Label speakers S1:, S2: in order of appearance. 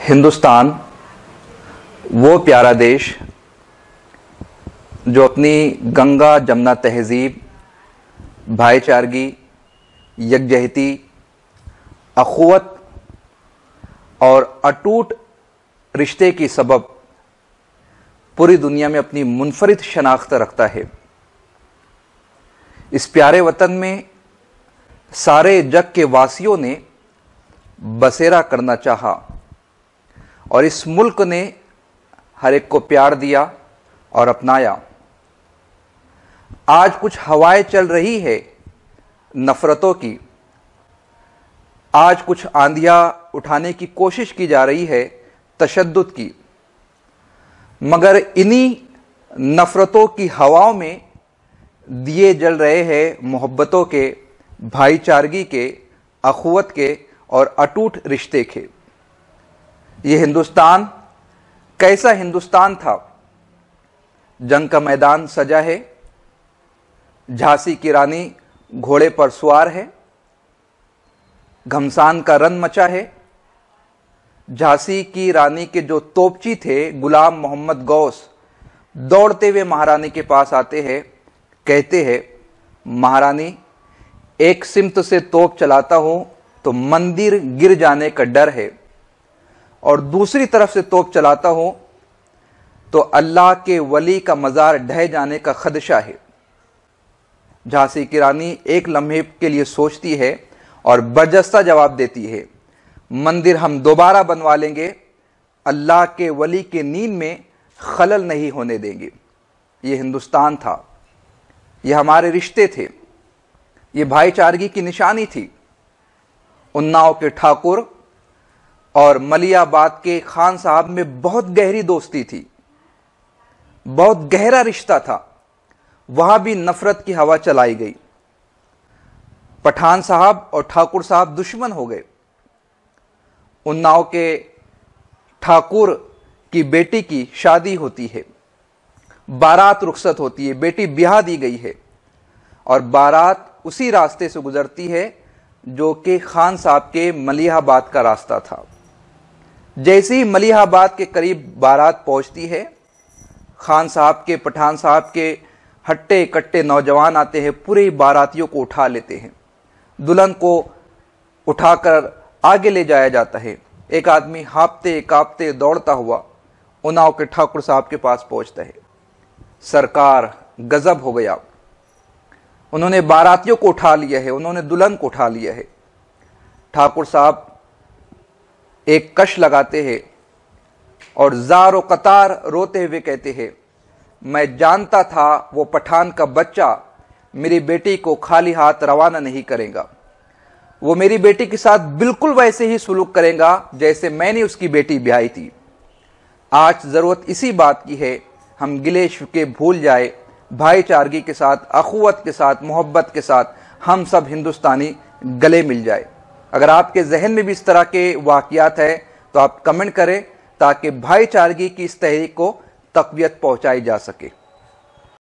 S1: हिंदुस्तान वो प्यारा देश जो अपनी गंगा जमुना तहजीब, भाईचारगी, यकजहती, अखुवत और अटूट रिश्ते की सबब पूरी दुनिया में अपनी मुनफरिद शनाख्त रखता है। इस प्यारे वतन में सारे जग के वासियों ने बसेरा करना चाहा और इस मुल्क ने हर एक को प्यार दिया और अपनाया। आज कुछ हवाएं चल रही है नफरतों की, आज कुछ आंधियां उठाने की कोशिश की जा रही है तशद्दुद की, मगर इन्हीं नफरतों की हवाओं में दिए जल रहे हैं मोहब्बतों के, भाईचारगी के, अखुवत के और अटूट रिश्ते के। ये हिंदुस्तान कैसा हिंदुस्तान था? जंग का मैदान सजा है, झांसी की रानी घोड़े पर सवार है, घमसान का रन मचा है। झांसी की रानी के जो तोपची थे गुलाम मोहम्मद गौस दौड़ते हुए महारानी के पास आते हैं, कहते हैं, महारानी एक सिमत से तोप चलाता हूं तो मंदिर गिर जाने का डर है और दूसरी तरफ से तोप चलाता हूं तो अल्लाह के वली का मजार ढह जाने का खदशा है। झांसी की रानी एक लम्हे के लिए सोचती है और बरजस्ता जवाब देती है, मंदिर हम दोबारा बनवा लेंगे, अल्लाह के वली के नींद में खलल नहीं होने देंगे। ये हिंदुस्तान था, ये हमारे रिश्ते थे, ये भाईचारगी की निशानी थी। उन्नाव के ठाकुर और मलियाबाद के खान साहब में बहुत गहरी दोस्ती थी, बहुत गहरा रिश्ता था। वहां भी नफरत की हवा चलाई गई। पठान साहब और ठाकुर साहब दुश्मन हो गए। उन्नाव के ठाकुर की बेटी की शादी होती है, बारात रुखसत होती है, बेटी ब्याह दी गई है और बारात उसी रास्ते से गुजरती है जो कि खान साहब के मलिहाबाद का रास्ता था। जैसे ही मलिहाबाद के करीब बारात पहुंचती है, खान साहब के, पठान साहब के हट्टे कट्टे नौजवान आते हैं, पूरे बारातियों को उठा लेते हैं, दुल्हन को उठाकर आगे ले जाया जाता है। एक आदमी हाँपते कांपते दौड़ता हुआ उन्नाव के ठाकुर साहब के पास पहुंचता है। सरकार गजब हो गया, उन्होंने बारातियों को उठा लिया है, उन्होंने दुल्हन को उठा लिया है। ठाकुर साहब एक कश लगाते हैं और ज़ारो कतार रोते हुए कहते हैं, मैं जानता था वो पठान का बच्चा मेरी बेटी को खाली हाथ रवाना नहीं करेगा, वो मेरी बेटी के साथ बिल्कुल वैसे ही सुलूक करेगा जैसे मैंने उसकी बेटी ब्याही थी। आज जरूरत इसी बात की है, हम गिले शिकवे भूल जाए, भाईचारगी के साथ, अखुवत के साथ, मोहब्बत के साथ हम सब हिंदुस्तानी गले मिल जाए। अगर आपके जहन में भी इस तरह के वाकयात है तो आप कमेंट करें ताकि भाईचारगी की इस तहरीक को तक़वियत पहुंचाई जा सके।